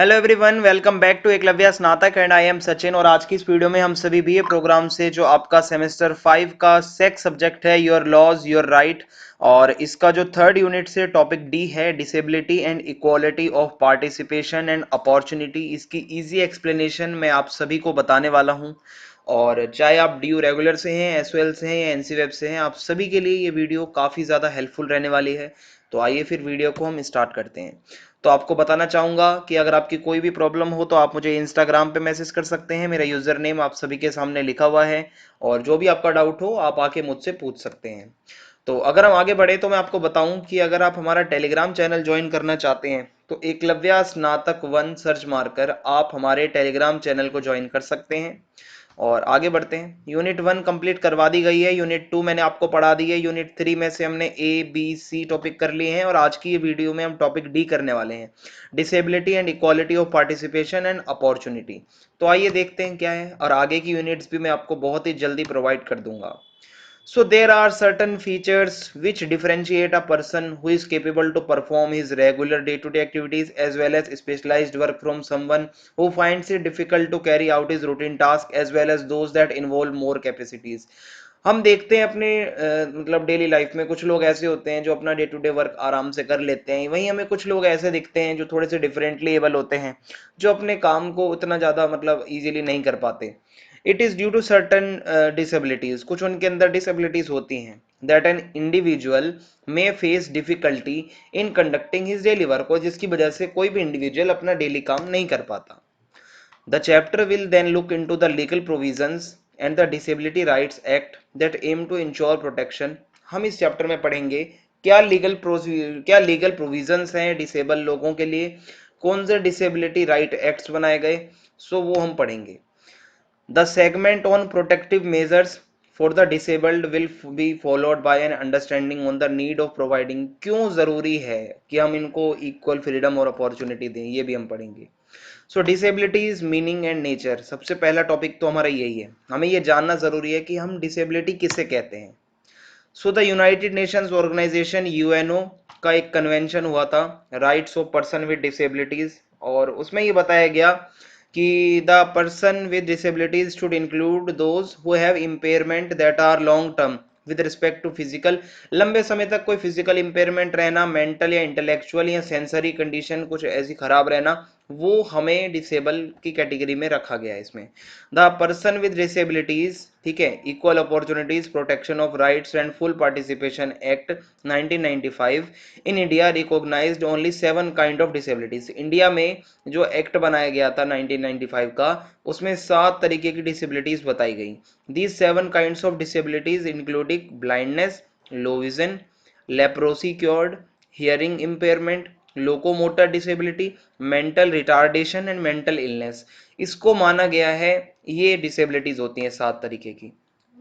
Hello everyone, welcome back to Eklavya Snatak and I am Sachin. और आज की इस वीडियो में हम सभी बीए प्रोग्राम से जो आपका सेमेस्टर 5 का सेक्स सब्जेक्ट है योर लॉज योर राइट, और इसका जो थर्ड यूनिट से टॉपिक डी है disability and equality of participation and opportunity, इसकी इजी एक्सप्लेनेशन मैं आप सभी को बताने वाला हूं। और चाहे आप डी यू रेगुलर से हैं, एसओएल से हैं या एनसी वेब से हैं, आप सभी के लिए ये वीडियो काफ़ी ज़्यादा हेल्पफुल रहने वाली है। तो आइए फिर वीडियो को हम स्टार्ट करते हैं। तो आपको बताना चाहूँगा कि अगर आपकी कोई भी प्रॉब्लम हो तो आप मुझे इंस्टाग्राम पे मैसेज कर सकते हैं। मेरा यूज़र नेम आप सभी के सामने लिखा हुआ है, और जो भी आपका डाउट हो आप आके मुझसे पूछ सकते हैं। तो अगर हम आगे बढ़े तो मैं आपको बताऊं कि अगर आप हमारा टेलीग्राम चैनल ज्वाइन करना चाहते हैं तो एकलव्य स्नातक 1 सर्च मारकर आप हमारे टेलीग्राम चैनल को ज्वाइन कर सकते हैं। और आगे बढ़ते हैं। यूनिट 1 कंप्लीट करवा दी गई है, यूनिट 2 मैंने आपको पढ़ा दी है, यूनिट 3 में से हमने ए बी सी टॉपिक कर लिए हैं, और आज की ये वीडियो में हम टॉपिक डी करने वाले हैं, disability and equality of participation and opportunity. तो आइए देखते हैं क्या है, और आगे की यूनिट्स भी मैं आपको बहुत ही जल्दी प्रोवाइड कर दूंगा। So there are certain features which differentiate a person who is capable to perform his regular day-to-day activities as well as specialized work from someone who finds it difficult to carry out his routine task as well as those that involve more capacities. हम देखते हैं अपने मतलब daily life में कुछ लोग ऐसे होते हैं जो अपना डे टू डे वर्क आराम से कर लेते हैं, वहीं हमें कुछ लोग ऐसे दिखते हैं जो थोड़े से डिफरेंटली एबल होते हैं, जो अपने काम को उतना ज़्यादा मतलब इजीली नहीं कर पाते। It is due to certain disabilities, कुछ उनके अंदर डिसेबिलिटीज होती हैं, that an individual may face difficulty in conducting his daily work, और जिसकी वजह से कोई भी इंडिविजुअल अपना डेली काम नहीं कर पाता। The chapter will then look into the legal provisions and the Disability Rights Act that aim to ensure protection. हम इस चैप्टर में पढ़ेंगे क्या लीगल प्रोविजंस हैं डिसेबल लोगों के लिए, कौन से डिसेबिलिटी राइट एक्ट्स बनाए गए, सो वो हम पढ़ेंगे। The segment on protective measures for the disabled will be followed by an understanding on the need of providing, क्यों ज़रूरी है कि हम इनको इक्वल फ्रीडम और अपॉर्चुनिटी दें, ये भी हम पढ़ेंगे। सो डिसेबिलिटीज मीनिंग एंड नेचर, सबसे पहला टॉपिक तो हमारा यही है, हमें ये जानना ज़रूरी है कि हम डिसेबिलिटी किसे कहते हैं। So the United Nations Organization UNO का एक कन्वेंशन हुआ था, rights of person with disabilities, और उसमें ये बताया गया कि the person with disabilities should include those who have impairment that are long term with respect to physical, लंबे समय तक कोई फिजिकल इंपेयरमेंट रहना, मेंटल या इंटेलेक्चुअल या सेंसरी कंडीशन कुछ ऐसी खराब रहना, वो हमें डिसेबल की कैटेगरी में रखा गया है इसमें। द पर्सन विद डिसेबिलिटीज, ठीक है, equal opportunities protection of rights and full participation act 1995 in India recognised only 7 kind of disabilities. India में जो एक्ट बनाया गया था 1995 का, उसमें 7 तरीके की डिसेबिलिटीज बताई गई। These 7 kinds of disabilities including blindness, low vision, leprosy cured, hearing impairment, locomotor disability, mental retardation and mental illness, इसको माना गया है ये डिसेबिलिटीज होती हैं 7 तरीके की।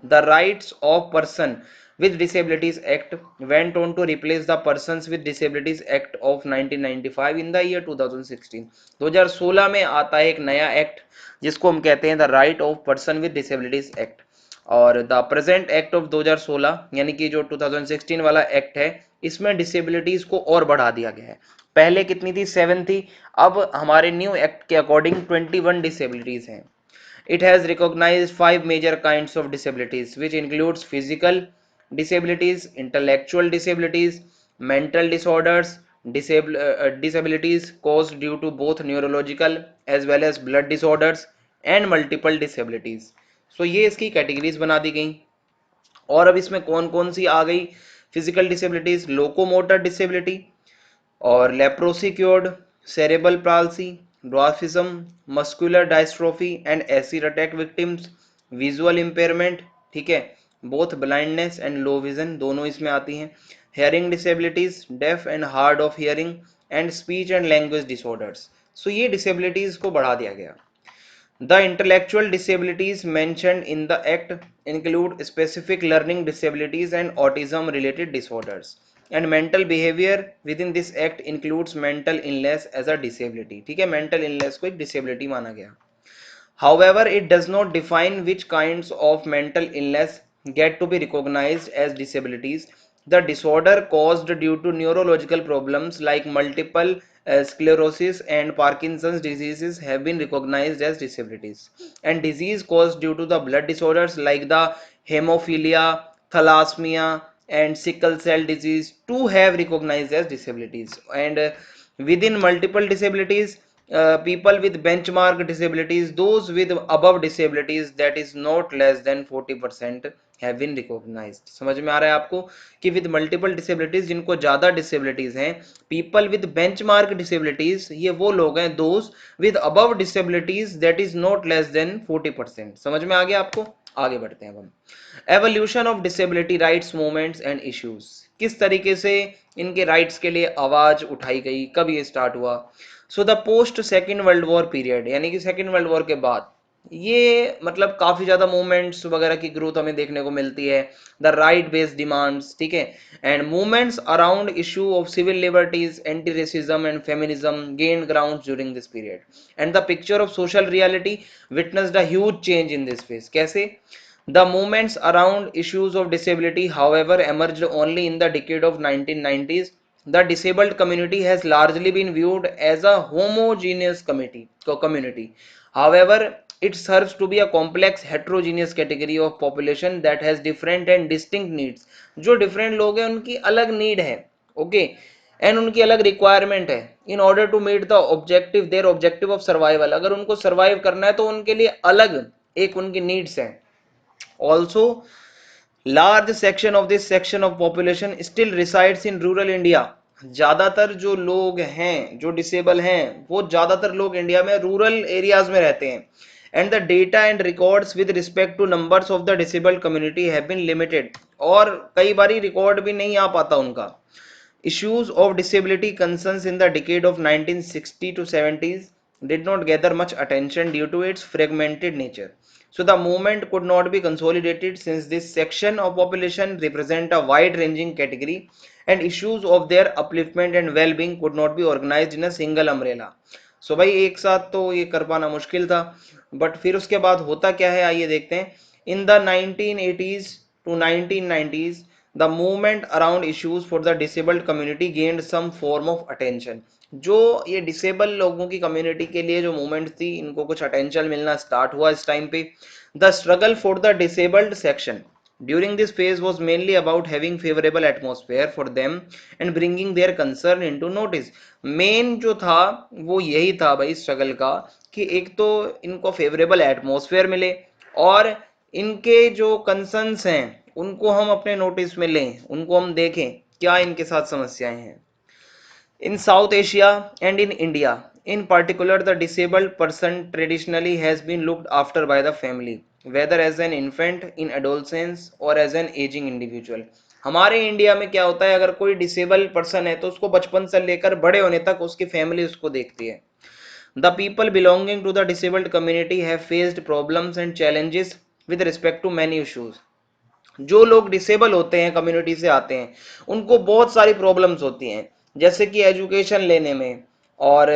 The rights of person with disabilities act went on to replace the persons with disabilities act of 1995 in the year 2016। 2016 में आता है एक नया एक्ट जिसको हम कहते हैं the right of person with disabilities act, और द प्रेजेंट एक्ट ऑफ 2016 यानी कि जो 2016 वाला एक्ट है, इसमें डिसेबिलिटीज को और बढ़ा दिया गया है। पहले कितनी थी? 7 थी, अब हमारे न्यू एक्ट के अकॉर्डिंग 21 डिसेबिलिटीज हैं। It has recognized 5 major kinds of disabilities, which includes physical disabilities, intellectual disabilities, mental disorders, disabilities caused due to both neurological as well as blood disorders, and multiple disabilities. So ये इसकी categories बना दी गई। और अब इसमें कौन कौन सी आ गई फिजिकल डिसेबिलिटीज? लोकोमोटर डिसेबिलिटी, और leprosy cured, cerebral palsy, dwarfism, muscular dystrophy and acid attack victims, visual impairment, ठीक है, both blindness and low vision दोनों इसमें आती हैं, hearing disabilities, deaf and hard of hearing, and speech and language disorders. So ये disabilities को बढ़ा दिया गया। The intellectual disabilities mentioned in the act include specific learning disabilities and autism related disorders, and mental behavior within this act includes mental illness as a disability। ठीक है, mental illness को एक disability माना गया। However, it does not define which kinds of mental illness get to be recognized as disabilities. The disorder caused due to neurological problems like multiple sclerosis and Parkinson's diseases have been recognized as disabilities. And disease caused due to the blood disorders like the hemophilia, thalassemia, and sickle cell disease too have recognized as disabilities. And within multiple disabilities, people with benchmark disabilities, those with above disabilities that is not less than 40% have been recognized. समझ में आ रहा है आपको कि with multiple disabilities, जिनको ज्यादा disabilities हैं, people with benchmark disabilities, ये वो लोग हैं those with above disabilities that is not less than 40%. समझ में आ गया आपको? आगे बढ़ते हैं हम. Evolution of disability rights movements and issues, किस तरीके से इनके राइट्स के लिए आवाज उठाई गई, कब ये स्टार्ट हुआ. So the post second world war period, यानी कि सेकेंड वर्ल्ड वॉर के बाद ये मतलब काफी ज्यादा मूवमेंट्स वगैरह की ग्रोथ हमें देखने को मिलती है. द राइट बेस्ड डिमांड्स, ठीक है, and movements around issue of civil liberties, anti racism and feminism gained ground during this period. And the picture of social reality witnessed a huge change in this phase. कैसे? The movements around issues of disability, however, emerged only in the decade of 1990s. The disabled community has largely been viewed as a homogeneous community. However, it serves to be a complex heterogeneous category of population that has different and distinct needs. जो different लोग हैं उनकी अलग need है, okay, and उनकी अलग requirement है. In order to meet the objective, their objective of survival, अगर उनको सर्वाइव करना है तो उनके लिए अलग एक उनकी नीड्स हैं. Also, large section of this section of population still resides in rural India. ज्यादातर जो लोग हैं जो डिसेबल हैं वो ज्यादातर लोग इंडिया में रूरल एरियाज में रहते हैं. And the data and records with respect to numbers of the disabled community have been limited, और कई बारी रिकॉर्ड भी नहीं आ पाता उनका. Issues of disability concerns in the decade of 1960 to 70s did not gather much attention due to its fragmented nature. So the movement could not be consolidated since this section of population represent a wide-ranging category and issues of their upliftment and well-being could not be organized in a single umbrella. So भाई एक साथ तो ये कर पाना मुश्किल था, but फिर उसके बाद होता क्या है आइए देखते हैं. In the 1980s to 1990s the movement around issues for the disabled community gained some form of attention. जो ये डिसेबल लोगों की कम्युनिटी के लिए जो मूवमेंट थी इनको कुछ अटेंशन मिलना स्टार्ट हुआ इस टाइम पे. The struggle for the disabled section during this phase was mainly about having favorable atmosphere for them and bringing their concern into notice. Main जो था वो यही था भाई स्ट्रगल का कि एक तो इनको फेवरेबल एटमॉस्फेयर मिले और इनके जो कंसर्न्स हैं उनको हम अपने नोटिस में लें, उनको हम देखें क्या इनके साथ समस्याएं हैं. In South Asia and in India, in particular, the disabled person traditionally has been looked after by the family, whether as an infant, in adolescence or as an aging individual. हमारे इंडिया में क्या होता है, अगर कोई disable person है तो उसको बचपन से लेकर बड़े होने तक उसकी फैमिली उसको देखती है. The people belonging to the disabled community have faced problems and challenges with respect to many issues. जो लोग डिसेबल होते हैं कम्युनिटी से आते हैं उनको बहुत सारी प्रॉब्लम्स होती हैं, जैसे कि एजुकेशन लेने में और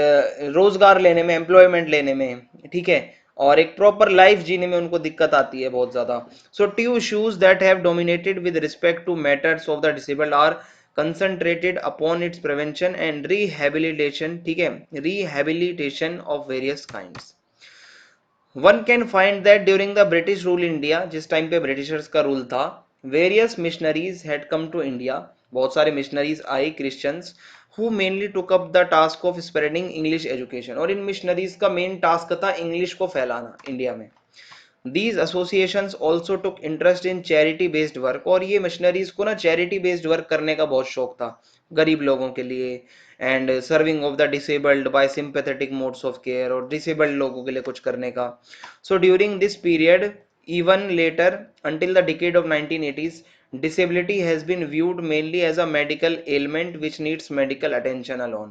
रोजगार लेने में, एम्प्लॉयमेंट लेने में, ठीक है, और एक प्रॉपर लाइफ जीने में उनको दिक्कत आती है बहुत ज्यादा. So two issues that have dominated with respect to matters of the disabled are concentrated upon its prevention and rehabilitation, ठीक है, rehabilitation of various kinds. One can find that during the British rule India, जिस time पे Britishers का rule था, various missionaries had come to India, बहुत सारे missionaries आए Christians, who mainly took up the task of spreading English education, और इन missionaries का मेन टास्क था इंग्लिश को फैलाना इंडिया में. These associations also took interest in charity based work, और ये मिशनरीज को ना चैरिटी बेस्ड वर्क करने का बहुत शौक था गरीब लोगों के लिए, and serving of the disabled by sympathetic modes of care, और डिसेबल्ड लोगों के लिए कुछ करने का. So during this period even later until the decade of 1980s, disability has been viewed mainly as a medical ailment which needs medical attention alone.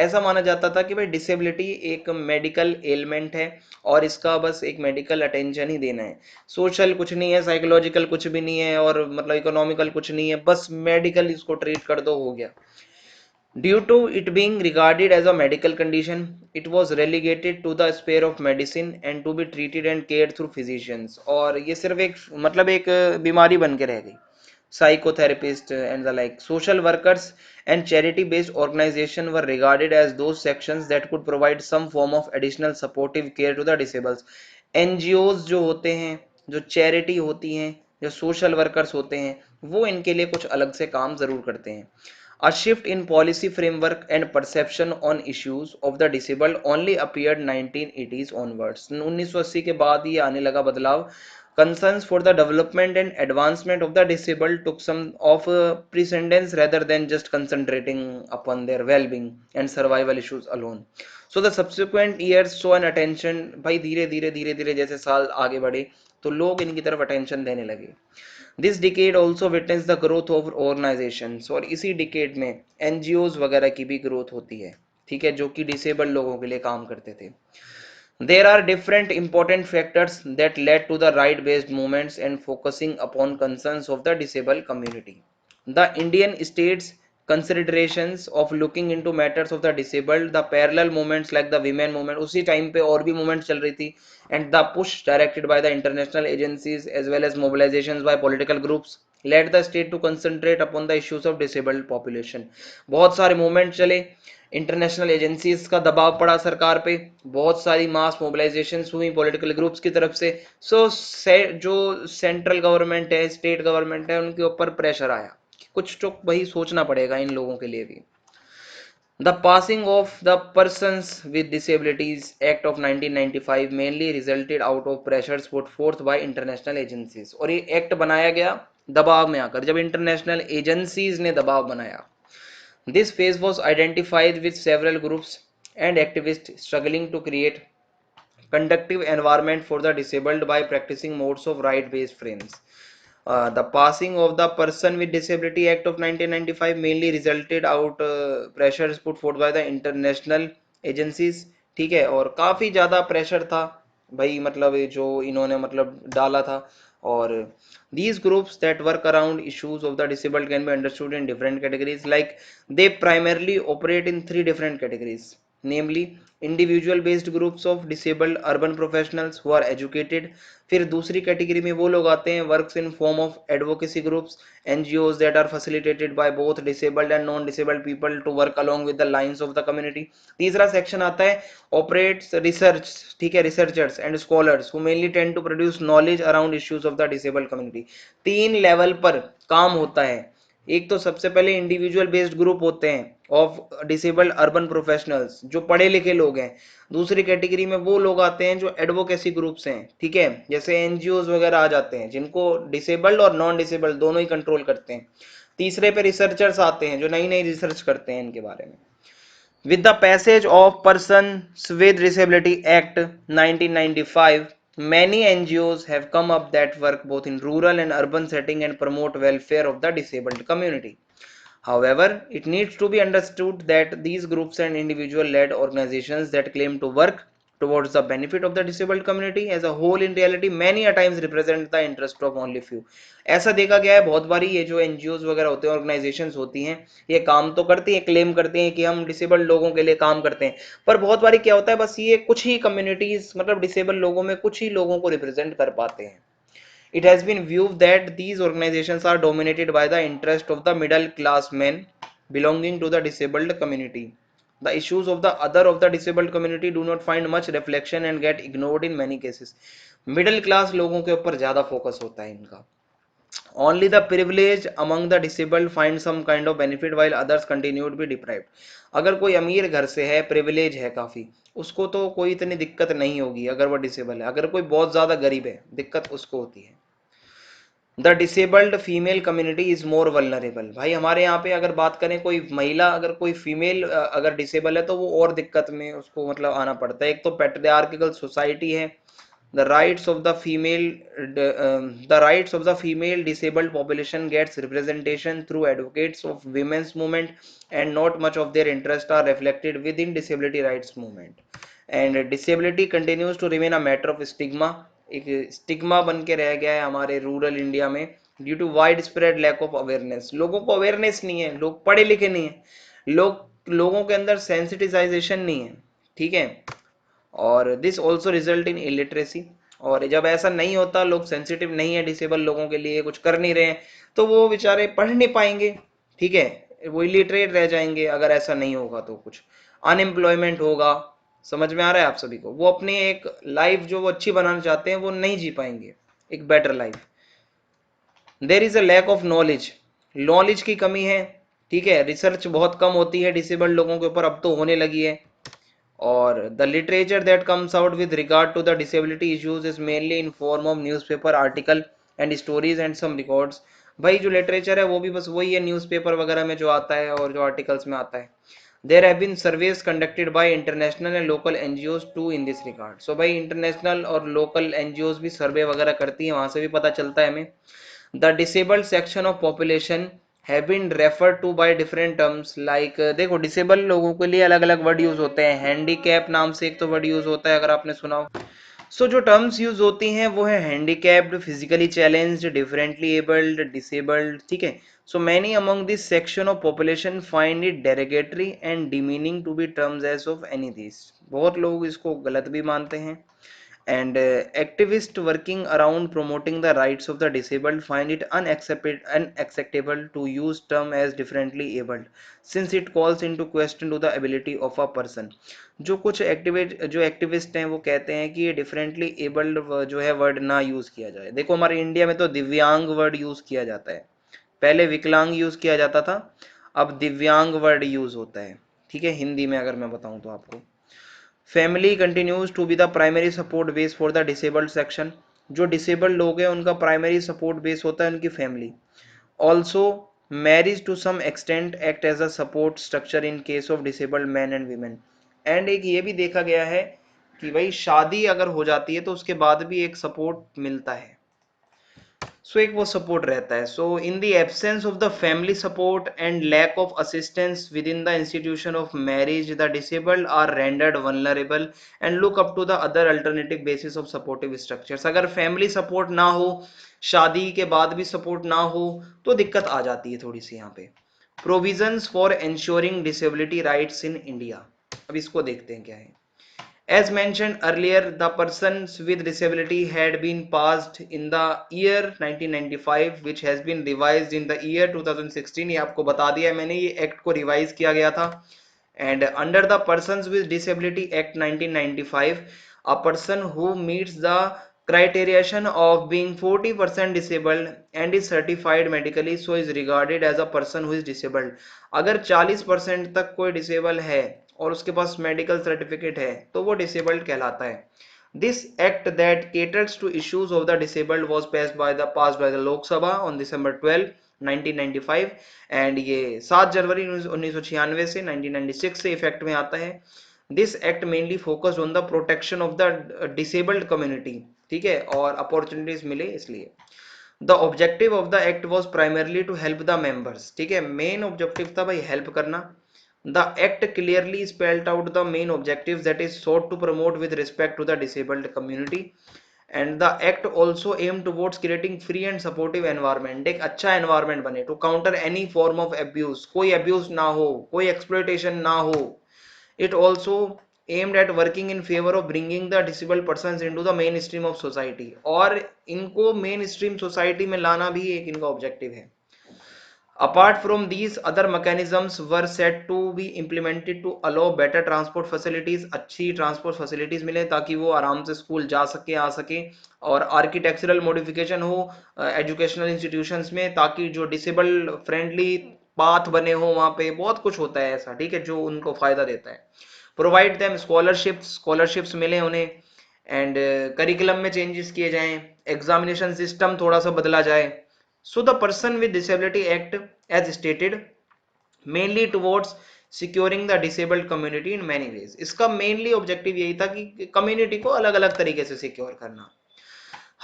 ऐसा माना जाता था कि भाई डिसेबिलिटी एक मेडिकल एलिमेंट है और इसका बस एक मेडिकल अटेंशन ही देना है, सोशल कुछ नहीं है, साइकोलॉजिकल कुछ भी नहीं है, और मतलब इकोनॉमिकल कुछ नहीं है, बस मेडिकल इसको ट्रीट कर दो हो गया. Due to it being regarded as a medical condition, it was relegated to the sphere of medicine and to be treated and cared through physicians. और ये सिर्फ एक मतलब एक बीमारी बन के रह गई. psychotherapists, and the like. Social workers and charity-based organizations were regarded as those sections that could provide some form of additional supportive care to the disabled. NGOs जो होते हैं, जो चैरिटी होती हैं, जो सोशल वर्कर्स होते हैं, वो इनके लिए कुछ अलग से काम जरूर करते हैं. A shift in policy framework and perception on issues of the disabled only appeared 1980s onwards. 1980 के बाद ये आने लगा बदलाव. Concerns for the development and advancement of the disabled took some of precedence rather than just concentrating upon their well-being and survival issues alone. So the subsequent years saw an attention. भाई धीरे धीरे जैसे साल आगे बढ़े तो लोग इनकी तरफ attention देने लगे. This decade also witness the growth of organisations, और इसी डिकेड में एनजीओज वगैरह की भी ग्रोथ होती है, ठीक है, जो कि डिसेबल्ड लोगों के लिए काम करते थे. There are different important factors that led to the right-based movements and focusing upon concerns of the disabled community. The Indian states considerations of looking into matters of the disabled, the parallel movements like the women movement, उसी time पे और भी movements चल रही थी, and the push directed by the international agencies as well as mobilizations by political groups led the state to concentrate upon the issues of disabled population. बहुत सारे movements चले, इंटरनेशनल एजेंसीज का दबाव पड़ा सरकार पे, बहुत सारी मास मोबिलाइजेशन हुई पॉलिटिकल ग्रुप्स की तरफ से. जो सेंट्रल गवर्नमेंट है, स्टेट गवर्नमेंट है, उनके ऊपर प्रेशर आया, कुछ तो वही सोचना पड़ेगा इन लोगों के लिए भी. The passing of the Persons with Disabilities Act of 1995 mainly resulted out of pressures put forth by international agencies. और ये एक्ट बनाया गया दबाव में आकर, जब इंटरनेशनल एजेंसीज ने दबाव बनाया. This phase was identified with several groups and activists struggling to create conducive environment for the disabled by practicing modes of right-based frames. The passing of the Person with Disability Act of 1995 mainly resulted out pressures put forth by the international agencies, ठीक है, और काफ़ी ज़्यादा pressure था भाई, मतलब जो इन्होंने मतलब डाला था. और these groups that work around issues of the disabled can be understood in different categories, like they primarily operate in three different categories, namely individual based groups of disabled urban professionals who are educated. फिर दूसरी category में वो लोग आते हैं works in form of advocacy groups, NGOs that are facilitated by both disabled and non disabled people to work along with the lines of the community. तीसरा section आता है ऑपरेट्स रिसर्च, ठीक है, researchers and scholars who mainly tend to produce knowledge around issues of the disabled community. तीन level पर काम होता है. एक तो सबसे पहले इंडिविजुअल बेस्ड ग्रुप होते हैं ऑफ डिसेबल्ड अर्बन प्रोफेशनल्स, जो पढ़े लिखे लोग हैं. दूसरी कैटेगरी में वो लोग आते हैं जो एडवोकेसी ग्रुप्स हैं, ठीक है, जैसे एनजीओज वगैरह आ जाते हैं, जिनको डिसेबल्ड और नॉन डिसेबल्ड दोनों ही कंट्रोल करते हैं. तीसरे पे रिसर्चर्स आते हैं जो नई नई रिसर्च करते हैं इनके बारे में. With the passage of Persons with Disability Act 1995, many NGOs have come up that work both in rural and urban setting and promote welfare of the disabled community. However, it needs to be understood that these groups and individual-led organizations that claim to work towards the benefit of the disabled community as a whole in reality many a times represent the interest of only few. ऐसा देखा गया है बहुत बारी, ये जो NGOs वगैरह होते हैं, ऑर्गेनाइजेशंस होती हैं, ये काम तो करती हैं, क्लेम करते हैं कि हम डिसेबल्ड लोगों के लिए काम करते हैं, पर बहुत बारी क्या होता है, बस ये कुछ ही कम्युनिटीज मतलब डिसेबल्ड लोगों में कुछ ही लोगों को रिप्रेजेंट कर पाते हैं. It has been viewed that these organizations are dominated by the interest of the middle class men belonging to the disabled community. The issues of the other of the disabled community do not find much reflection and get ignored in many cases. Middle class लोगों के ऊपर ज्यादा focus होता है इनका. Only the privileged among the disabled find some kind of benefit while others continue to be deprived. अगर कोई अमीर घर से है, प्रिविलेज है काफी, उसको तो कोई इतनी दिक्कत नहीं होगी अगर वो डिसेबल है. अगर कोई बहुत ज्यादा गरीब है, दिक्कत उसको होती है. The disabled female community is more vulnerable. भाई हमारे यहाँ पे अगर बात करें, कोई महिला अगर कोई फीमेल अगर डिसेबल है तो वो और दिक्कत में उसको मतलब आना पड़ता है. एक तो पैट्रियार्किकल सोसाइटी है. the rights of the female the rights of the female disabled population gets representation through advocates of women's movement and not much of their interests are reflected within disability rights movement. And disability continues to remain a matter of stigma. एक stigma बन के रह गया है हमारे rural India में due to wide spread lack of awareness. लोगों को अवेयरनेस नहीं है, लोग पढ़े लिखे नहीं है, लोगों के अंदर सेंसिटाइजेशन नहीं है, ठीक है. और this also result in illiteracy. और जब ऐसा नहीं होता, लोग सेंसिटिव नहीं है डिसेबल लोगों के लिए, कुछ कर नहीं रहे हैं, तो वो बेचारे पढ़ नहीं पाएंगे, ठीक है, वो इलिटरेट रह जाएंगे। अगर ऐसा नहीं होगा तो कुछ अनएम्प्लॉयमेंट होगा। समझ में आ रहा है आप सभी को? वो अपनी एक लाइफ जो वो अच्छी बनाना चाहते हैं वो नहीं जी पाएंगे, एक better life. There is a lack of knowledge, knowledge की कमी है, ठीक है। रिसर्च बहुत कम होती है डिसेबल्ड लोगों के ऊपर, अब तो होने लगी है। और the literature that comes out with regard to the disability issues is mainly in form of newspaper article and stories and some records. भाई जो लिटरेचर है वो भी बस वही है, न्यूज़पेपर वगैरह में जो आता है और जो आर्टिकल्स में आता है। There have been surveys conducted by international and local NGOs too in this regard. So भाई इंटरनेशनल और लोकल एनजीओज भी सर्वे वगैरह करती हैं, वहां से भी पता चलता है हमें। The disabled section of population have been referred to by different terms like देखो डिसेबल लोगों के लिए अलग अलग वर्ड यूज होते हैं। हैंडीकैप नाम से एक तो वर्ड यूज होता है, अगर आपने सुना हो। सो जो टर्म्स यूज होती हैं वो है handicapped, physically challenged, differently abled, disabled, ठीक है। So many among this section of population find it derogatory and demeaning to be terms as of any this. बहुत लोग इसको गलत भी मानते हैं। And activists working around promoting the rights of the disabled find it unacceptable to use term as differently abled since it calls into question to the ability of a person। जो activist हैं वो कहते हैं कि ये differently abled जो है word ना यूज किया जाए। देखो हमारे इंडिया में तो दिव्यांग वर्ड यूज किया जाता है, पहले विकलांग यूज किया जाता था, अब दिव्यांग वर्ड यूज होता है, ठीक है, हिंदी में अगर मैं बताऊं तो आपको। Family continues to be the primary support base for the disabled section. जो डिसेबल्ड लोग हैं उनका प्राइमरी सपोर्ट बेस होता है उनकी family. Also marriage to some extent act as a support structure in case of disabled man and women. And एक ये भी देखा गया है कि भाई शादी अगर हो जाती है तो उसके बाद भी एक सपोर्ट मिलता है, सो एक वो सपोर्ट रहता है। So in the absence of the family support and lack of assistance within the institution of marriage the disabled are rendered vulnerable and look up to the other alternative basis of supportive structures. अगर family support ना हो, शादी के बाद भी support ना हो, तो दिक्कत आ जाती है थोड़ी सी यहाँ पे। Provisions for ensuring disability rights in India, अब इसको देखते हैं क्या है। As mentioned earlier, the persons with disability had been passed in the year 1995, which has been revised in the year 2016. ये आपको बता दिया है मैंने, ये एक्ट को रिवाइज किया गया था। And under the Persons with Disability Act 1995, a person who meets the criterion of being 40% disabled and is certified medically so is regarded as a person who is disabled। अगर 40% तक कोई disable है और उसके पास medical certificate है तो वो disabled कहलाता है। This act that caters to issues of the disabled was passed by the Lok Sabha on December 12 1995 and ये 7 जनवरी 1996 से 1996 से इफेक्ट में आता है। This act mainly focused on the protection of the disabled community, ठीक है, और अपॉर्चुनिटीज मिले इसलिए। The objective of the act was primarily to help the members, ठीक है, मेन ऑब्जेक्टिव था भाई हेल्प करना। The act clearly spelled out the main objectives that is sought to promote with respect to the disabled community, and the act also aimed towards creating free and supportive environment। एक अच्छा environment बने to counter any form of abuse, कोई abuse ना हो, कोई exploitation ना हो। It also aimed at working in favor of bringing the disabled persons into the mainstream of society, और इनको mainstream society में लाना भी एक इनका objective है। Apart from these, other mechanisms were set to be implemented to allow better transport facilities, अच्छी transport facilities मिले ताकि वो आराम से स्कूल जा सके आ सके, और आर्किटेक्चरल मॉडिफिकेशन हो एजुकेशनल इंस्टीट्यूशंस में ताकि जो डिसेबल फ्रेंडली पाथ बने हो, वहाँ पे बहुत कुछ होता है ऐसा, ठीक है, जो उनको फायदा देता है। प्रोवाइड देम स्कॉलरशिप्स मिले उन्हें, एंड करिकुलम में चेंजेस किए जाएं, एग्जामिनेशन सिस्टम थोड़ा सा बदला जाए। So the Person with Disability Act, as stated, mainly towards securing the disabled community in many ways। इसका mainly objective यही था कि community को अलग अलग तरीके से secure करना।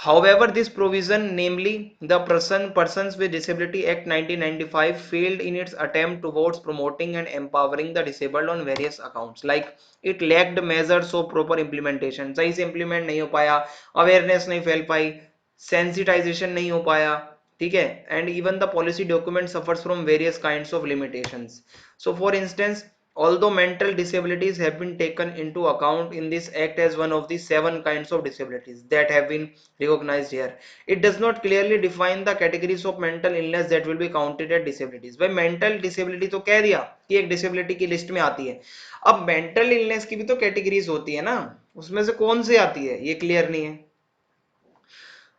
However, this provision, namely the Persons with Disability Act 1995, failed in its attempt towards promoting and empowering the disabled on various accounts, like it lacked measures of proper implementation। सही से implement नहीं हो पाया, awareness नहीं फैल पाई, sensitization नहीं हो पाया, ठीक है, and even the policy document suffers from various kinds of limitations। So for instance, although mental disabilities have been taken into account in this act as one of the 7 kinds of disabilities that have been recognized here, it does not clearly define the categories of mental illness that will be counted as disabilities. भाई mental disability तो कह दिया कि एक disability की list में आती है, अब mental illness की भी तो categories होती है ना, उसमें से कौन सी आती है ये क्लियर नहीं है।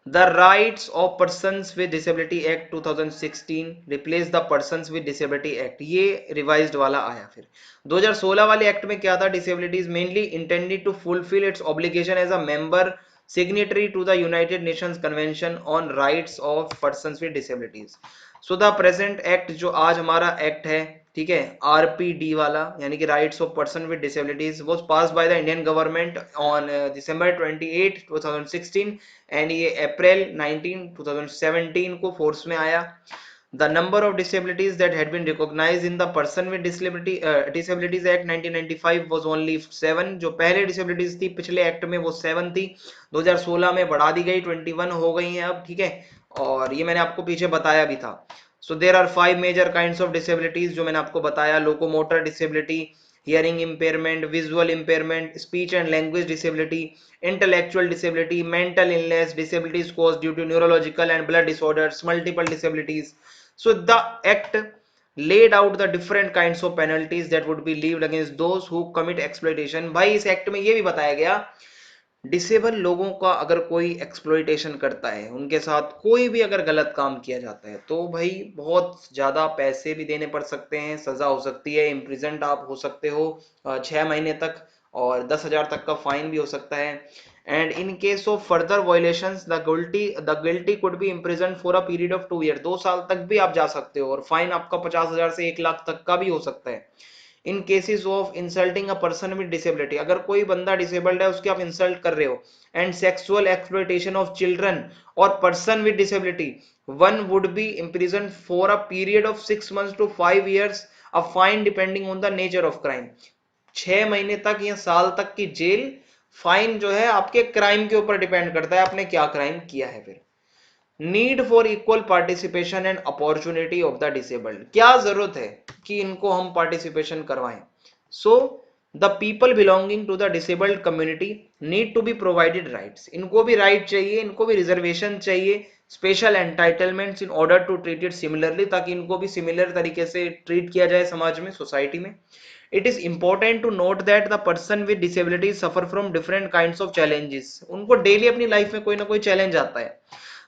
The Rights of Persons with Disability Act 2016 replace the Persons with Disability Act, ये रिवाइज्ड वाला आया। फिर 2016 वाले एक्ट में क्या था, disabilities mainly intended to fulfil its obligation as a member signatory to the United Nations convention on rights of persons with disabilities. So the present act जो आज हमारा एक्ट है, ठीक है, आरपीडी वाला यानी कि rights of person with disabilities was passed by the Indian government on December 28 2016 and ये अप्रैल 19 2017 को फोर्स में आया। The number of disabilities that had been recognized in the Person with Disabilities Act 1995 was only 7। जो पहले disabilities थी पिछले act में वो 7 थी, 2016 में बढ़ा दी गई, 21 हो गई हैं अब, ठीक है। और ये मैंने आपको पीछे बताया भी था। So there are 5 major kinds of disabilities जो मैंने आपको बताया, locomotor disability, hearing impairment, visual impairment, speech and language disability, intellectual disability, mental illness, disabilities caused due to neurological and blood disorders, multiple disabilities. So the act laid out the different kinds of penalties that would be levied against those who commit exploitation। भाई इस act में ये भी बताया गया, disable लोगों का अगर कोई एक्सप्लॉइटेशन करता है, उनके साथ कोई भी अगर गलत काम किया जाता है, तो भाई बहुत ज्यादा पैसे भी देने पड़ सकते हैं, सजा हो सकती है, इम्प्रिजेंट आप हो सकते हो 6 महीने तक, और 10,000 तक का फाइन भी हो सकता है। And in case of further violations the guilty could be imprison for a period of 2 year, 2 साल तक भी आप जा सकते हो, और फाइन आपका 50,000 से 1 लाख तक का भी हो सकता है। In cases of insulting a person with disability, अगर कोई बंदा डिसेबल्ड है उसकी आप इंसल्ट कर रहे हो, and sexual exploitation of children और person with disability, one would be imprison for a period of 6 months to 5 years, a fine depending on the nature of crime. 6 महीने तक या साल तक की जेल, फाइन जो है आपके क्राइम के ऊपर डिपेंड करता है आपने क्या क्राइम किया है। फिर need for equal participation and opportunity of the disabled, क्या जरूरत है कि इनको हम पार्टिसिपेशन करवाएं। So the people belonging to the disabled community need to be provided rights, इनको भी राइट चाहिए, इनको भी रिजर्वेशन चाहिए, special entitlements in order to treat it similarly, ताकि इनको भी सिमिलर तरीके से ट्रीट किया जाए समाज में, सोसाइटी में। It is important to note that the person with disability suffer from different kinds of challenges, उनको डेली अपनी लाइफ में कोई ना कोई चैलेंज आता है।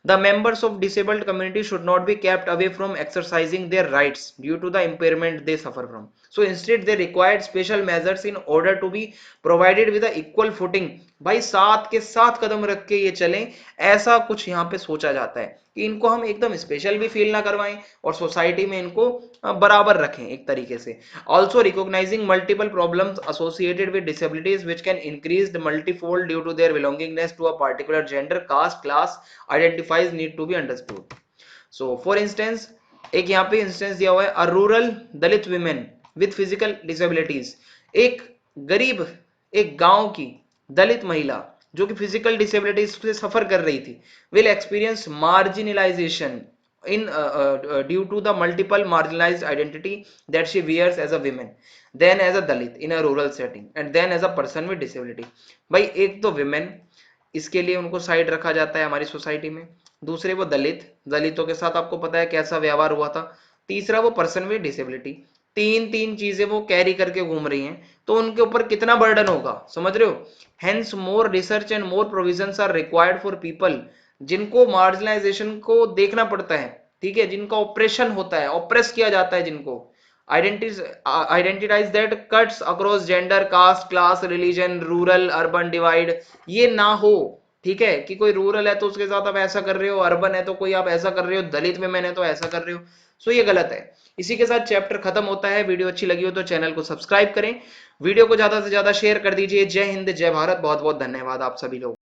The members of disabled community should not be kept away from exercising their rights due to the impairment they suffer from. So instead they required special measures in order to be provided with the equal footing। भाई साथ के साथ कदम रख के ये चलें, ऐसा कुछ यहाँ पे सोचा जाता है कि इनको हम एकदम स्पेशल भी फील ना करवाएं और सोसाइटी में इनको बराबर रखें एक तरीके से। Also recognizing multiple problems associated with disabilities which can increase the multifold due to their belongingness to a particular gender, caste, class, identifies need to be understood। So for instance, एक यहाँ पे इंस्टेंस दिया हुआ है, a rural Dalit women with physical disabilities, एक गरीब, एक गांव की दलित महिला जो कि फिजिकल डिसेबिलिटीज से सफर कर रही थी, will experience marginalisation in due to the multiple marginalized identity that she wears as a woman, then as a dalit in a rural setting, and then as a person with disability। भाई एक तो women, इसके लिए उनको side रखा जाता है हमारी सोसाइटी में, दूसरे वो दलित, दलितों के साथ आपको पता है कैसा व्यवहार हुआ था, तीसरा वो पर्सन विद डिसेबिलिटी, तीन तीन चीजें वो कैरी करके घूम रही हैं, तो उनके ऊपर कितना बर्डन होगा, समझ रहे हो। Hence more research and more provisions are required for people जिनको मार्जिनलाइजेशन को देखना पड़ता है, ठीक है, जिनका ऑपरेशन होता है, ऑप्रेस किया जाता है, जिनको identities that cuts across gender, caste, class, religion, rural urban divide, ये ना हो, ठीक है, कि कोई रूरल है तो उसके साथ आप ऐसा कर रहे हो, अर्बन है तो कोई आप ऐसा कर रहे हो, दलित में मैंने तो ऐसा कर रहे हो। सो ये गलत है। इसी के साथ चैप्टर खत्म होता है। वीडियो अच्छी लगी हो तो चैनल को सब्सक्राइब करें, वीडियो को ज्यादा से ज्यादा शेयर कर दीजिए। जय हिंद, जय भारत, बहुत बहुत धन्यवाद आप सभी लोग।